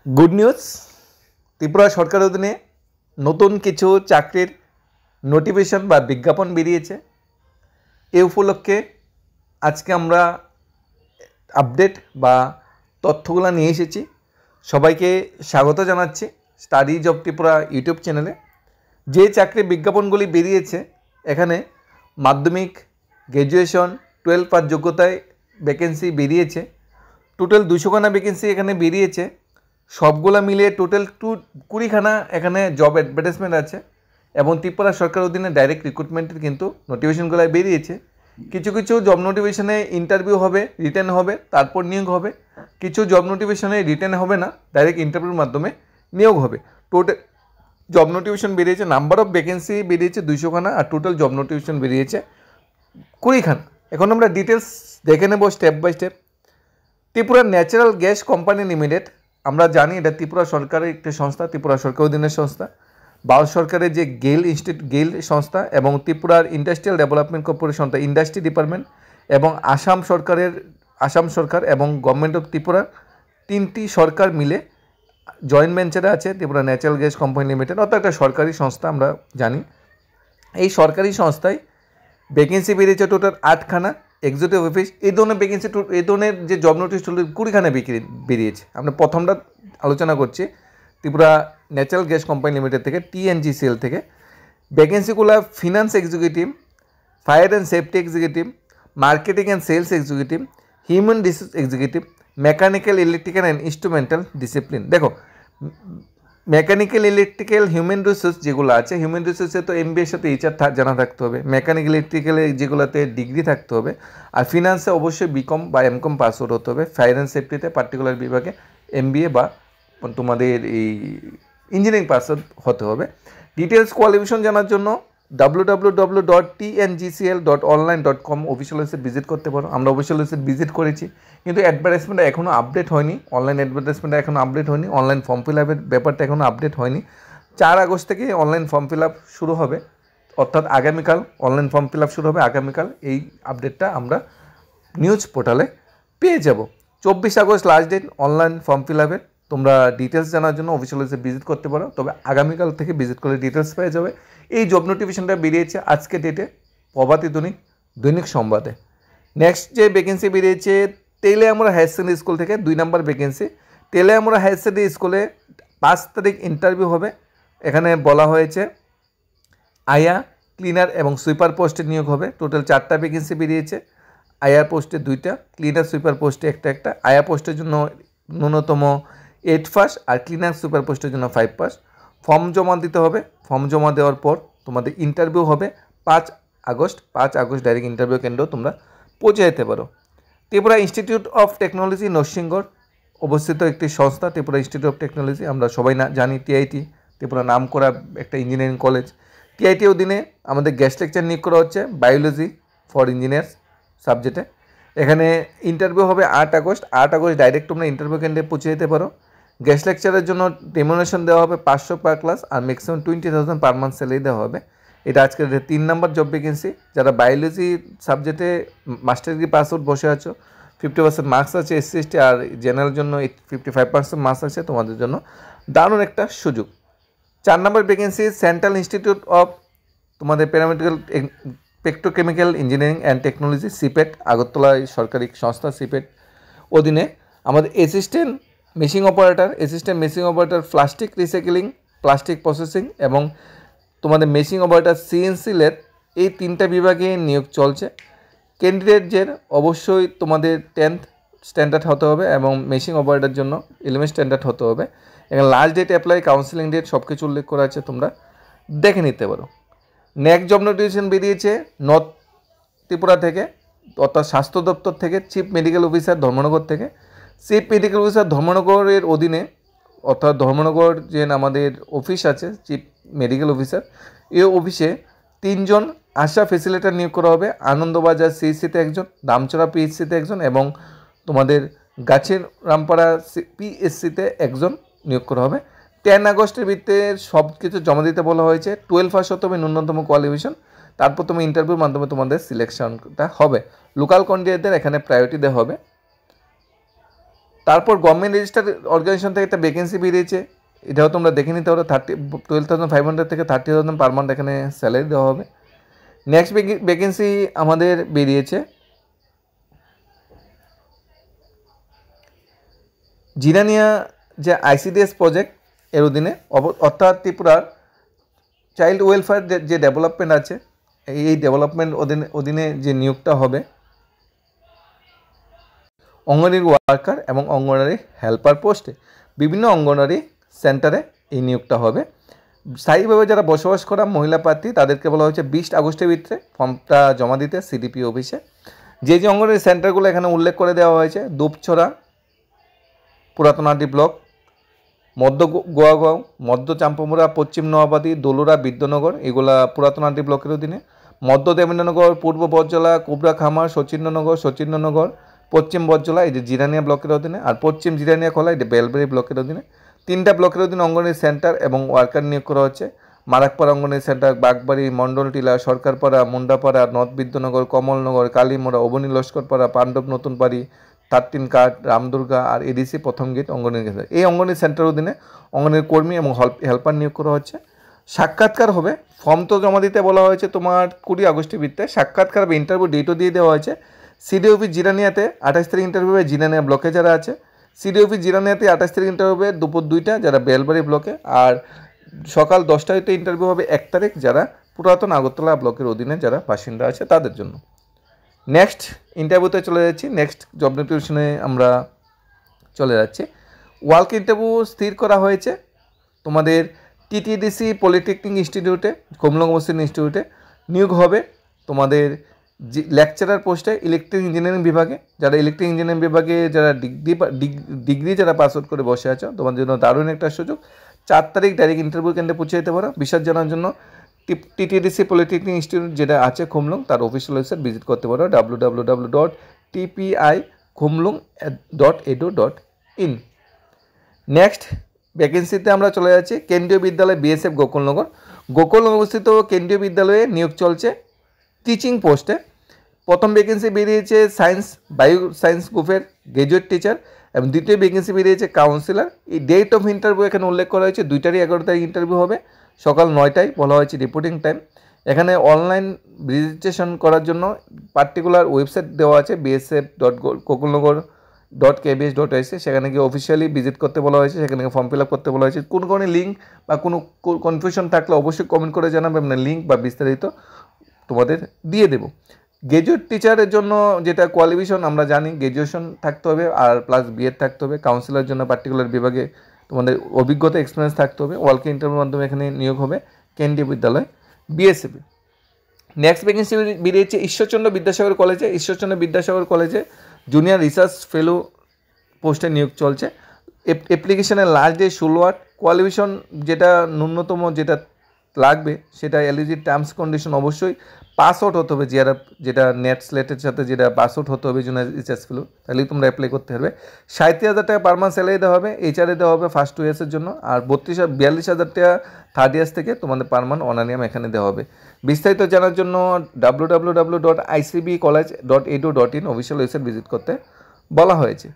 Good news Tripura सरकार अधीने नतून किछु चाकरिर नोटिफिकेशन बा विज्ञापन बेरिয়েছে। ए उपलक्षे आज के आमरा अपडेट बा तथ्यगुलो निये एसेছি। सबाइके स्वागत जानाচ্ছি स्टाडिज अफ त्रिपुरा यूट्यूब चैनेले। जे चाकरिर विज्ञापनगुली बेरिয়েছে एखाने माध्यमिक ग्रेजुएशन 12 पास योग्यताय वैकेंसि बेरिয়েছে। टोटाल 200 खाना वैकेंसि एखाने बेरिয়েছে। सबगुला मिलिए टोटाल 20 खाना एखाने जब एडभार्टाइजमेंट आछे एबं त्रिपुरा सरकार अधीने डायरेक्ट रिक्रुटमेंटेर किन्तु नोटिफिकेशनगुलो बेरिয়েছে। किछु किछु जब नोटिफिकेशने इंटरव्यू होबे, रिटेन होबे, तारपर नियोग होबे। किछु जब नोटिफिकेशने रिटेन होबे ना, डायरेक्ट इंटरव्यूर माध्यमे नियोग होबे। टोटाल जब नोटिफिकेशन बेरिয়েছে, नम्बर अफ वैकेंसि बेरिয়েছে 200 खाना और टोटाल जब नोटिफिकेशन बेरिয়েছে 20 खाना। एखन आमरा डिटेल्स देखे नेब step by step. Tripura natural gas company limited আমরা জানি এটা ত্রিপুরা সরকারের একটি সংস্থা, ত্রিপুরা সরকার অধীনের সংস্থা। ভারত সরকারের যে গেল সংস্থা এবং ত্রিপুরার industrial development corporation industry department এবং আসাম সরকার এবং গভর্নমেন্ট অফ ত্রিপুরা তিনটি সরকার মিলে জয়েন্ট ভেঞ্চারে আছে Tripura natural gas company limited, অর্থাৎ একটা সরকারি সংস্থা আমরা জানি। এই সরকারি সংস্থায় ভ্যাকেন্সি বেরিয়েছে টোটাল 8 খানা। एग्जिक्यूटिव अफिस এই ধরনের ভ্যাকেন্সি এই ধরনের যে জব নোটিশ 20 খানা বেরিয়েছে। আমরা প্রথমটা আলোচনা করছি Tripura natural gas company limited থেকে TNGCL থেকে। ভ্যাকেন্সিগুলো finance executive, fire and safety executive, marketing and sales executive, human resource executive, mechanical electrical and instrumental discipline. দেখো মেকানিক্যাল ইলেকট্রিক্যাল হিউম্যান রিসোর্স যেগুলো আছে, হিউম্যান রিসোর্সে তো MBA এর সাথে HR জানা থাকতে হবে, মেকানিক্যাল ইলেকট্রিক্যালে যেগুলোতে ডিগ্রি থাকতে হবে, আর ফিনান্সে অবশ্যই BCom বা MCom পাস আউট হতে হবে। ফায়ার অ্যান্ড সেফটিতে পার্টিকুলার বিভাগে MBA বা তোমাদের এই ইঞ্জিনিয়ারিং পাস আউট হতে হবে। ডিটেলস কোয়ালিফিকেশন জানার জন্য www.tngcl.online.com অফিসিয়াল ওয়েবসাইট ভিজিট করতে পারো। আমরা অফিসিয়াল ওয়েবসাইট ভিজিট করেছি, কিন্তু অ্যাডভার্টাইজমেন্ট এখনও আপডেট হয়নি। অনলাইন অ্যাডভার্টাইজমেন্ট এখনও আপডেট হয়নি। অনলাইন ফর্ম ফিল আপের ব্যাপারটা এখনও আপডেট হয়নি। 4 আগস্ট থেকে অনলাইন ফর্ম ফিল আপ শুরু হবে, অর্থাৎ আগামীকাল অনলাইন ফর্ম ফিল আপ শুরু হবে। আগামীকাল এই আপডেটটা আমরা নিউজ পোর্টালে পেয়ে যাব। 24 August last date online form fill আপের। তোমরা ডিটেলস জানার জন্য অফিসিয়াল ওয়েবসাইট ভিজিট করতে পারো, তবে আগামীকাল থেকে ভিজিট করলে ডিটেলস পেয়ে যাবে। এই জব নোটিফিকেশনটা বেরিয়েছে আজকে ডেটে প্রভাতী দৈনিক সংবাদে। নেক্সট যে ভ্যাকেন্সি বেরিয়েছে তেলিয়ামুড়া হায়ার সেকেন্ডারি স্কুল থেকে 2 নম্বর ভ্যাকেন্সি। তেলিয়ামুড়া হায়ার সেকেন্ডারি স্কুলে 5 তারিখ ইন্টারভিউ হবে। এখানে বলা হয়েছে আয়া, ক্লিনার এবং সুইপার পোস্টে নিয়োগ হবে। টোটাল 4টা ভ্যাকেন্সি বেরিয়েছে। আয়া পোস্টে 2টা, ক্লিনার সুইপার পোস্টে একটা। আয়া পোস্টের জন্য ন্যূনতম 8 পাস আর ক্লিনার সুইপার পোস্টের জন্য 5 পাস। ফর্ম জমা দিতে হবে। ফর্ম জমা দেওয়ার পর তোমাদের ইন্টারভিউ হবে 5 আগস্ট ডাইরেক্ট ইন্টারভিউ কেন্দ্র তোমরা পৌঁছে যেতে পারো। Tripura institute of technology Narsingarh অবস্থিত একটি সংস্থা। ত্রিপুরা ইনস্টিটিউট অফ টেকনোলজি আমরা সবাই জানি TIT, ত্রিপুরা নাম করা একটা ইঞ্জিনিয়ারিং কলেজ। TIT অধীনে আমাদের গেস্ট লেকচার নিয়োগ করা হচ্ছে বায়োলজি ফর ইঞ্জিনিয়ার্স সাবজেক্টে। এখানে ইন্টারভিউ হবে 8 আগস্ট ডাইরেক্ট তোমরা ইন্টারভিউ কেন্দ্রে পৌঁছে যেতে পারো। গেস্ট লেকচারের জন্য রেমুনারেশন দেওয়া হবে 500 পার ক্লাস আর ম্যাক্সিমাম 20,000 পার মান্থ স্যালারি দেওয়া হবে। এটা আজকের 3 নম্বর জব ভ্যাকেন্সি। যারা বায়োলজি সাবজেক্টে মাস্টার ডিগ্রি পাস আউট বসে আছো, 50% মার্কস আছে SC ST, আর জেনারেল জন্য 55% মার্কস আছে, তোমাদের জন্য দারুণ একটা সুযোগ। 4 নম্বর ভ্যাকেন্সি সেন্ট্রাল ইনস্টিটিউট অফ তোমাদের paramedical petrochemical engineering and technology সিপেট, Agartala সরকারি সংস্থা সিপেট অধীনে আমাদের assistant machine operator plastic recycling, plastic processing এবং তোমাদের মেশিন অপারেটর CNC লেদ, এই 3টা বিভাগে নিয়োগ চলছে। ক্যান্ডিডেটদের অবশ্যই তোমাদের 10th স্ট্যান্ডার্ড হতে হবে এবং মেশিন অপারেটরের জন্য 11 স্ট্যান্ডার্ড হতে হবে। এখানে last date apply, counselling date সব কিছু উল্লেখ করা আছে, তোমরা দেখে নিতে পারো। নেক্সট জব নোটিফিকেশন বেরিয়েছে নর্থ ত্রিপুরা থেকে, অর্থাৎ স্বাস্থ্য দপ্তর থেকে, চিফ মেডিকেল অফিসার ধর্মনগর থেকে। চিফ মেডিকেল অফিসার ধর্মনগরের অধীনে, অর্থাৎ ধর্মনগর যে আমাদের অফিস আছে চিফ মেডিকেল অফিসার, এই অফিসে 3 জন আশা ফেসিলিটার নিয়োগ করা হবে। আনন্দবাজার CHC-তে একজন, দামচড়া PHC-তে একজন এবং তোমাদের গাছের রামপাড়া PSC-তে একজন নিয়োগ করা হবে। 10 আগস্টের ভিতরে সব কিছু জমা দিতে বলা হয়েছে। 12 পাস হতে হবে ন্যূনতম কোয়ালিফিকেশন, তারপর তুমি ইন্টারভিউর মাধ্যমে তোমাদের সিলেকশনটা হবে। লোকাল ক্যান্ডিডেটদের এখানে প্রায়োরিটি দেওয়া হবে। তারপর গভর্নমেন্ট রেজিস্টার্ড অর্গানাইজেশন থেকে একটা ভ্যাকেন্সি বেরিয়েছে, এটাও তোমরা দেখে নিতে পারো। 12,500 থেকে 30,000 পার মান্থ এখানে স্যালারি দেওয়া হবে। নেক্সট ভ্যাকেন্সি আমাদের বেরিয়েছে জিরানিয়া যে ICDS প্রজেক্ট এর অধীনে, অর্থাৎ ত্রিপুরার চাইল্ড ওয়েলফেয়ার যে ডেভেলপমেন্ট আছে, এই ডেভেলপমেন্ট অধীনে যে নিয়োগটা হবে অঙ্গনওয়াড়ি ওয়ার্কার এবং অঙ্গনওয়াড়ি হেল্পার পোস্টে, বিভিন্ন অঙ্গনওয়াড়ি সেন্টারে এই নিয়োগটা হবে। স্থায়ীভাবে যারা বসবাস করা মহিলা প্রার্থী তাদেরকে বলা হয়েছে 20 আগস্টের ভিতরে ফর্মটা জমা দিতে CDP অফিসে। যে অঙ্গনওয়াড়ি সেন্টারগুলো এখানে উল্লেখ করে দেওয়া হয়েছে, দুপছড়া, পুরাতনাডি ব্লক, মধ্য গোয়াগাঁও, মধ্য চাম্পামুড়া, পশ্চিম নোয়াবাদী, দোলুরা, বিদ্যানগর, এগুলা পুরাতনাডি ব্লকের অধীনে। মধ্য দেবেন্দ্রনগর, পূর্ব বটজলা, কুবরাখামার, সচিন্দ্রনগর, পশ্চিম বটজলা, এই যে জিরানিয়া ব্লকের অধীনে। আর পশ্চিম জিরানিয়া খোলা, এটা বেলবেরি ব্লকের অধীনে। 3টা ব্লকের অধীনে অঙ্গনওয়াড়ি সেন্টার এবং ওয়ার্কার নিয়োগ করা হচ্ছে। মারাকপাড়া অঙ্গনওয়াড়ি সেন্টার, বাগবাড়ি, মণ্ডলটিলা, সরকারপাড়া, মুন্ডাপাড়া, নর্থ বিদ্যানগর, কমলনগর, কালীমোড়া, অবনী লস্করপাড়া, পাণ্ডব নতুনপাড়ি, 13 কাঠ, রামদুর্গা আর ADC প্রথম গেট অঙ্গনওয়াড়ি কেন্দ্র। এই অঙ্গনওয়াড়ি সেন্টারের অধীনে অঙ্গনওয়াড়ি কর্মী এবং হেল্পার নিয়োগ করা হচ্ছে। সাক্ষাৎকার হবে, ফর্ম তো জমা দিতে বলা হয়েছে তোমার 20 আগস্টের ভিতরে। সাক্ষাৎকার হবে, ইন্টারভিউ ডেটও দিয়ে দেওয়া হয়েছে। CDO অফিস জিরানিয়াতে 28 তারিখ ইন্টারভিউ হবে, জিরানিয়া ব্লকে যারা আছে। CDO অফিস জিরানিয়াতে 28 তারিখ ইন্টারভিউ হবে দুপুর 2টা যারা বেলবাড়ি ব্লকে, আর সকাল 10টাতে ইন্টারভিউ হবে 1 তারিখ যারা পুরাতন আগরতলা ব্লকের অধীনে যারা বাসিন্দা আছে তাদের জন্য। নেক্সট ইন্টারভিউতে চলে যাচ্ছি, নেক্সট জব নোটিফিকেশনে আমরা চলে যাচ্ছি। ওয়ার্ক ইন্টারভিউ স্থির করা হয়েছে তোমাদের TTDC পলিটেকনিক ইনস্টিটিউটে, কমলং মসজিদ ইনস্টিটিউটে নিয়োগ হবে তোমাদের লেকচারার পোস্টে ইলেকট্রিক ইঞ্জিনিয়ারিং বিভাগে। যারা ইলেকট্রিক ইঞ্জিনিয়ারিং বিভাগে যারা ডিগ্রি যারা পাস আউট করে বসে আছো, তোমাদের জন্য দারুণ একটা সুযোগ। 4 তারিখ ডাইরেক্ট ইন্টারভিউ কেন্দ্রে পৌঁছে যেতে পারো। বিশদ জানার জন্য TTDC পলিটেকনিক ইনস্টিটিউট যেটা আছে খুমলুং, তার অফিসিয়াল ওয়েবসাইট ভিজিট করতে পারো www.tpikhumlung.edu.in। নেক্সট ভ্যাকেন্সিতে আমরা চলে যাচ্ছি কেন্দ্রীয় বিদ্যালয় BSF গোকুলনগর। গোকুলনগর অবস্থিত কেন্দ্রীয় বিদ্যালয়ে নিয়োগ চলছে টিচিং পোস্টে। প্রথম ভ্যাকেন্সি বেরিয়েছে বায়ো সায়েন্স গ্রুপের গ্র্যাজুয়েট টিচার, এবং দ্বিতীয় ভ্যাকেন্সি বেরিয়েছে কাউন্সিলর। এই ডেট অফ ইন্টারভিউ এখানে উল্লেখ করা হয়েছে 2 তারিখ 11 তারিখ ইন্টারভিউ হবে, সকাল 9টায় বলা হয়েছে রিপোর্টিং টাইম। এখানে অনলাইন রেজিস্ট্রেশন করার জন্য পার্টিকুলার ওয়েবসাইট দেওয়া আছে bsf.kokulnagor.kbs.ac, সেখানে গিয়ে অফিসিয়ালি ভিজিট করতে বলা হয়েছে, সেখানে ফর্ম ফিল আপ করতে বলা হয়েছে। কোনো লিঙ্ক বা কোনো কনফিউশন থাকলে অবশ্যই কমেন্ট করে জানাবে, আপনার লিঙ্ক বা বিস্তারিত তোমাদের দিয়ে দেব। গ্র্যাজুয়েট টিচারের জন্য যেটা কোয়ালিফিকেশন আমরা জানি, গ্র্যাজুয়েশন থাকতে হবে আর প্লাস BEd থাকতে হবে। কাউন্সিলরের জন্য পার্টিকুলার বিভাগে তোমাদের অভিজ্ঞতা এক্সপিরিয়েন্স থাকতে হবে। ওয়ার্ক ইন্টারভিউর মাধ্যমে এখানে নিয়োগ হবে কেন্দ্রীয় বিদ্যালয় BSF। নেক্সট ভ্যাকেন্সি বেরিয়েছে ঈশ্বরচন্দ্র বিদ্যাসাগর কলেজে জুনিয়র রিসার্চ ফেলো পোস্টে নিয়োগ চলছে। অ্যাপ্লিকেশনের লাস্ট ডে 16/8। কোয়ালিফিকেশন যেটা ন্যূনতম যেটা লাগবে সেটা এলইজি টার্মস কন্ডিশন অবশ্যই পাস আউট হতে হবে, যেটা নেট স্লেটের সাথে যেটা পাস আউট হতে হবে জুনিয়র রিসার্চ ফেলো, তাহলেই তোমরা অ্যাপ্লাই করতে পারবে। 37,000 টাকা পার মান্থ স্যালারি দেওয়া হবে, HRA দেওয়া হবে ফার্স্ট 2 ইয়ার্সের জন্য, আর 42,000 টাকা থার্ড ইয়ার্স থেকে তোমাদের পার মান্থ অনারিয়াম এখানে দেওয়া হবে। বিস্তারিত জানার জন্য www.icbcollege.edu.in অফিসিয়াল ওয়েবসাইট ভিজিট করতে বলা হয়েছে।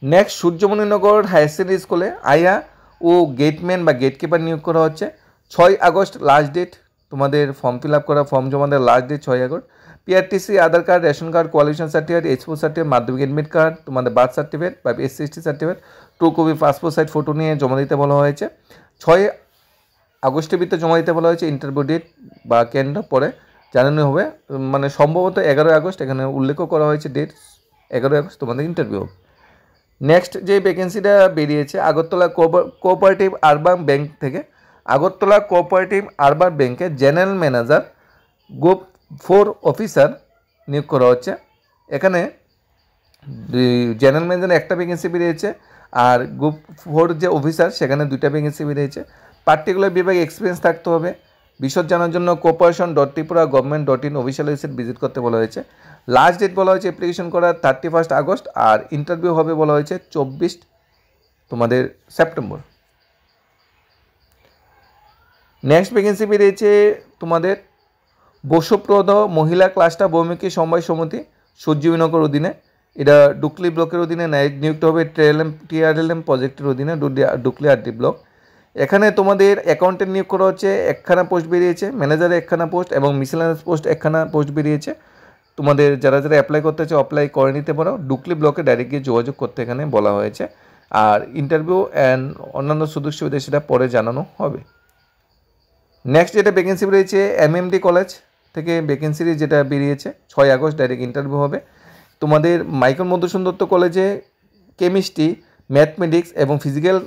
নেক্সট সূর্যমণিনগর হায়ার সেকেন্ডারি স্কুলে আয়া ও গেটম্যান বা গেটকিপার নিয়োগ করা হচ্ছে। 6 আগস্ট লাস্ট ডেট তোমাদের ফর্ম ফিল আপ করা, ফর্ম জমা দেওয়ার last date 6 August. PRTC, Aadhaar card, ration card, qualification certificate, H4 certificate, Madhyamik admit card, তোমাদের বার্থ সার্টিফিকেট বা SC/ST certificate, 2 copy passport size photo নিয়ে জমা দিতে বলা হয়েছে। 6 আগস্টের ভিতরে জমা দিতে বলা হয়েছে। ইন্টারভিউ ডেট বা কেন্দ্র পরে জানানো হবে, মানে সম্ভবত 11 আগস্ট, এখানে উল্লেখও করা হয়েছে ডেট 11 আগস্ট তোমাদের ইন্টারভিউ হবে। নেক্সট যে ভ্যাকেন্সিটা বেরিয়েছে আগরতলা কোঅপারেটিভ আরবান ব্যাংক থেকে, আগরতলা কোঅপারেটিভ আরবান ব্যাংকে জেনারেল ম্যানেজার গ্রুপ 4 অফিসার নিয়োগ করা হচ্ছে। এখানে জেনারেল ম্যানেজার একটা ভ্যাকেন্সি বেরিয়েছে, আর গ্রুপ 4 যে অফিসার সেখানে 2টা ভ্যাকেন্সি বেরিয়েছে। পার্টিকুলার বিভাগে এক্সপিরিয়েন্স থাকতে হবে। বিশদ জানার জন্য corporation.tripura.government.in অফিসিয়াল ওয়েবসাইট ভিজিট করতে বলা হয়েছে। লাস্ট ডেট বলা হয়েছে অ্যাপ্লিকেশন করার 31 আগস্ট, আর ইন্টারভিউ হবে বলা হয়েছে 24 তোমাদের সেপ্টেম্বর। নেক্সট ভ্যাকেন্সি বেরিয়েছে তোমাদের বসুপ্রদ মহিলা ক্লাস্টার বহুমুখী সমবায় সমিতি সূর্যবিনগর অধীনে এটা ডুকলি ব্লকের অধীনে নিযুক্ত হবে TRLM প্রজেক্টের অধীনে ডুকলি RD ব্লক। এখানে তোমাদের অ্যাকাউন্টেন্ট নিয়োগ করা হচ্ছে, একখানা পোস্ট বেরিয়েছে, ম্যানেজারে একখানা পোস্ট এবং মিসেলানিয়াস পোস্ট একখানা পোস্ট বেরিয়েছে। তোমাদের যারা যারা অ্যাপ্লাই করতে চাও অ্যাপ্লাই করে নিতে পারো, ডুকলি ব্লকে ডাইরেক্ট গিয়ে যোগাযোগ করতে এখানে বলা হয়েছে। আর ইন্টারভিউ অ্যান্ড অন্যান্য সুযোগ সুবিধা সেটা পরে জানানো হবে। নেক্সট যেটা ভ্যাকেন্সি বেরিয়েছে MMD কলেজ থেকে ভ্যাকেন্সি যেটা বেরিয়েছে 6 আগস্ট ডাইরেক্ট ইন্টারভিউ হবে। তোমাদের মাইকেল মধুসূদন দত্ত কলেজে কেমিস্ট্রি, ম্যাথমেটিক্স এবং ফিজিক্যাল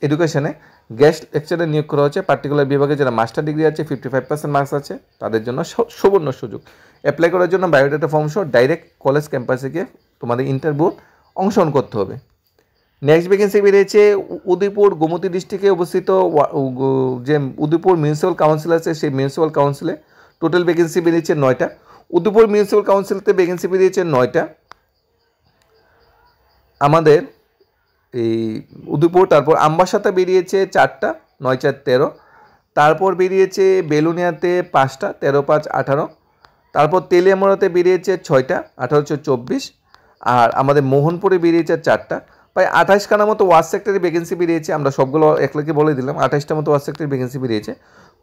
এডুকেশনে গেস্ট লেকচারে নিয়োগ করা হচ্ছে। পার্টিকুলার বিভাগে যারা মাস্টার ডিগ্রি আছে 55% মার্কস আছে তাদের জন্য সুবর্ণ সুযোগ। অ্যাপ্লাই করার জন্য বায়োডাটা ফর্ম সহ ডাইরেক্ট কলেজ ক্যাম্পাসে গিয়ে তোমাদের ইন্টারভিউ অংশগ্রহণ করতে হবে। নেক্সট ভ্যাকেন্সি বেরিয়েছে উদয়পুর গোমতী ডিস্ট্রিক্টে অবস্থিত যে উদয়পুর মিউনিসিপ্যাল কাউন্সিল আছে সেই মিউনিসিপ্যাল কাউন্সিলে টোটাল ভ্যাকেন্সি বেরিয়েছে 9টা। উদয়পুর মিউনিসিপ্যাল কাউন্সিলতে ভ্যাকেন্সি বেরিয়েছে 9টা আমাদের এই উদয়পুর। তারপর আমবাসাতে বেরিয়েছে 4টা, 9 4 13। তারপর বেরিয়েছে বেলুনিয়াতে 5টা, 13 5 18। তারপর তেলিয়ামুড়াতে বেরিয়েছে 6টা, 18 4 24। আর আমাদের মোহনপুরে বেরিয়েছে 4টা। প্রায় 28খানা মতো ওয়ার্ড সেক্টরে ভ্যাকেন্সি বেরিয়েছে। আমরা সবগুলো একলাকে বলে দিলাম, 28টা মতো ওয়ার্ড সেক্টরে ভ্যাকেন্সি বেরিয়েছে।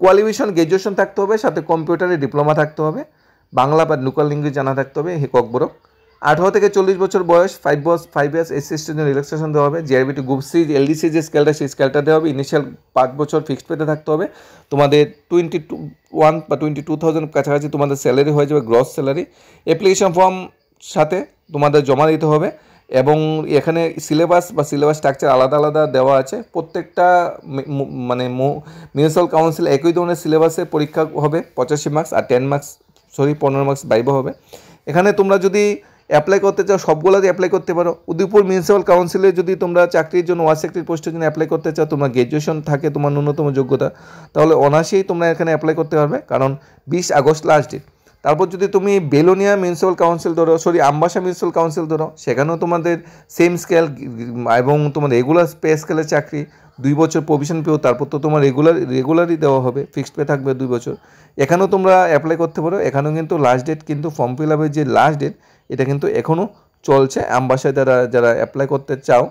কোয়ালিফিকেশন গ্র্যাজুয়েশন থাকতে হবে, সাথে কম্পিউটারে ডিপ্লোমা থাকতে হবে, বাংলা বা লোকাল ল্যাঙ্গুয়েজ জানা থাকতে হবে, হেকক বড়। 18 থেকে 40 বছর বয়স, 5 ইয়ার্স SC স্টুডেন্ট রিল্যাক্সেশন দেওয়া হবে। GRBT গ্রুপ সি LDC যে স্কেলটা সেই স্কেলটা দেওয়া হবে। ইনিশিয়াল 5 বছর ফিক্সড পেতে থাকতে হবে। তোমাদের 21 বা 22,000 কাছাকাছি তোমাদের স্যালারি হয়ে যাবে, গ্রস স্যালারি। অ্যাপ্লিকেশন ফর্ম সাথে তোমাদের জমা দিতে হবে এবং এখানে সিলেবাস স্ট্রাকচার আলাদা আলাদা দেওয়া আছে। প্রত্যেকটা মানে মিউনিসিপ্যাল কাউন্সিল একই ধরনের সিলেবাসে পরীক্ষা হবে, 85 মার্কস আর 15 মার্কস বাইবা হবে। এখানে তোমরা যদি অ্যাপ্লাই করতে চাও সবগুলোতে অ্যাপ্লাই করতে পারো। উদয়পুর মিউনিসিপ্যাল কাউন্সিলে যদি তোমরা চাকরির জন্য ওয়ার্ড সেক্রেটারি পোস্টের জন্য অ্যাপ্লাই করতে চাও, তোমার গ্র্যাজুয়েশন থাকে তোমার ন্যূনতম যোগ্যতা, তাহলে অনায়াসেই তোমরা এখানে অ্যাপ্লাই করতে পারবে, কারণ 20 আগস্ট লাস্ট ডেট। তারপর যদি তুমি বেলোনিয়া মিউনিসিপ্যাল কাউন্সিল ধরো, আমবাসা মিউনিসিপ্যাল কাউন্সিল ধরো, সেখানেও তোমাদের সেম স্কেল এবং তোমার রেগুলার পে স্কেলের চাকরি, 2 বছর প্রভিশন পেও, তারপর তো তোমার রেগুলারই দেওয়া হবে, ফিক্সড পে থাকবে 2 বছর। এখানেও তোমরা অ্যাপ্লাই করতে পারো। এখানেও কিন্তু লাস্ট ডেট কিন্তু ফর্ম ফিল আপের যে লাস্ট ডেট এটা কিন্তু এখনও চলছে। আমবাসায় যারা অ্যাপ্লাই করতে চাও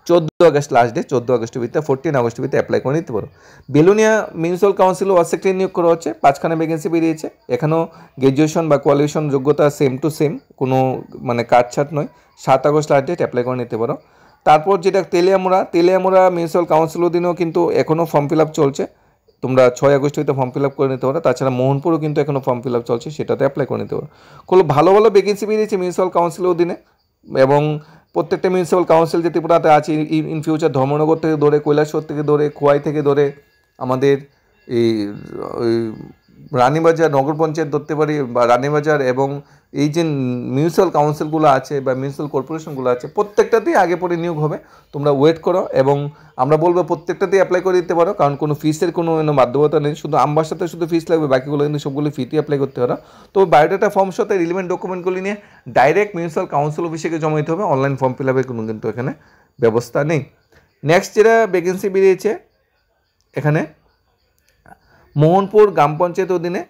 14 আগস্ট লাস্ট ডে, 14 আগস্টের ভিতরে 14 আগস্টের ভিতরে অ্যাপ্লাই করে নিতে পারো। Belonia municipal council word secretary নিয়োগ করা হচ্ছে, 5খানা ভ্যাকেন্সি বেরিয়েছে। এখানেও গ্র্যাজুয়েশন বা কোয়ালিফিকেশন যোগ্যতা সেম টু সেম, কোনো মানে কাটছাট নয়। 7 আগস্ট লাস্ট ডেট, অ্যাপ্লাই করে নিতে পারো। তারপর যেটা তেলিয়ামুড়া মিউনিসিপ্যাল কাউন্সিল অধীনেও কিন্তু এখনও ফর্ম ফিল আপ চলছে, তোমরা 6 আগস্ট হইতে ফর্ম ফিল আপ করে নিতে পারো। তাছাড়া মোহনপুরও কিন্তু এখনও ফর্ম ফিল আপ চলছে, সেটাতে অ্যাপ্লাই করে নিতে পারো। খুব ভালো ভালো ভ্যাকেন্সি বেরিয়েছে মিউনিসিপ্যাল কাউন্সিলের অধীনে এবং প্রত্যেকটা মিউনিসিপ্যাল কাউন্সিল যে ত্রিপুরাতে আছে ইন ফিউচার ধর্মনগর থেকে ধরে, কৈলাসহর থেকে ধরে, খোয়াই থেকে ধরে, আমাদের এই রানীবাজার নগর পঞ্চায়েত ধরতে পারি বা রানীবাজার এবং এই যে মিউনিসিপ্যাল কাউন্সিলগুলো আছে বা মিউনিসিপ্যাল কর্পোরেশনগুলো আছে প্রত্যেকটাতেই আগে পরে নিয়োগ হবে। তোমরা ওয়েট করো এবং আমরা বলবো প্রত্যেকটাতেই অ্যাপ্লাই করে দিতে পারো, কারণ কোনো ফিসের কোনো বাধ্যবাধকতা নেই। শুধু আমবাসাতে শুধু ফিস লাগবে, বাকিগুলো কিন্তু সবগুলো ফিতে অ্যাপ্লাই করতে পারো। তো বায়োডাটা ফর্ম সাথে রিলেভেন্ট ডকুমেন্টগুলি নিয়ে ডাইরেক্ট মিউনিসিপ্যাল কাউন্সিল অফিসে জমা দিতে হবে। অনলাইন ফর্ম ফিল আপের কোনো কিন্তু এখানে ব্যবস্থা নেই। নেক্সট যেটা ভ্যাকেন্সি বেরিয়েছে এখানে মোহনপুর গ্রাম পঞ্চায়েত অধীনে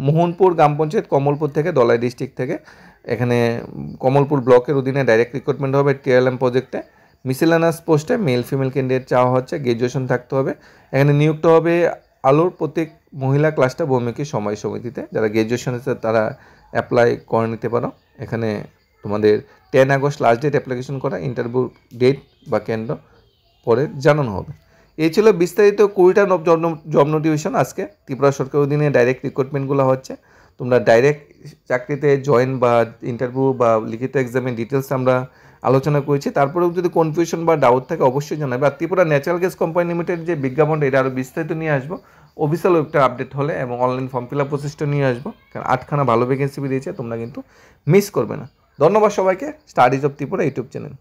মোহনপুর গ্রাম পঞ্চায়েত কমলপুর থেকে দলাই ডিস্ট্রিক্ট থেকে এখানে কমলপুর ব্লকের অধীনে ডাইরেক্ট রিক্রুটমেন্ট হবে TRLM প্রজেক্টে। মিসেলানাস পোস্টে মেল ফিমেল ক্যান্ডিডেট চাওয়া হচ্ছে, গ্র্যাজুয়েশন থাকতে হবে। এখানে নিযুক্ত হবে আলোর প্রত্যেক মহিলা ক্লাস্টার বহুমুখী সময় সমিতিতে। যারা গ্র্যাজুয়েশন আছে তারা অ্যাপ্লাই করে নিতে পারো। এখানে তোমাদের 10 আগস্ট লাস্ট ডেট অ্যাপ্লিকেশন করা, ইন্টারভিউ ডেট বা কেন্দ্র পরে জানানো হবে। এই ছিল বিস্তারিত 20টা জব নোটিফিকেশন আজকে ত্রিপুরা সরকারের অধীনে ডাইরেক্ট রিক্রুটমেন্টগুলো হচ্ছে। তোমরা ডাইরেক্ট চাকরিতে জয়েন বা ইন্টারভিউ বা লিখিত এক্সামের ডিটেলস আমরা আলোচনা করেছি। তারপরেও যদি কনফিউশন বা ডাউট থাকে অবশ্যই জানাবে। আর Tripura natural gas company limited যে বিজ্ঞাপনটা এটা আরও বিস্তারিত নিয়ে আসবো অফিসিয়াল ওয়েবটা আপডেট হলে, এবং অনলাইন ফর্ম ফিল আপ প্রসেসটা নিয়ে আসবো, কারণ 8খানা ভালো ভ্যাকেন্সি বেরিয়েছে, তোমরা কিন্তু মিস করবে না। ধন্যবাদ সবাইকে। Studies of Tripura YouTube channel.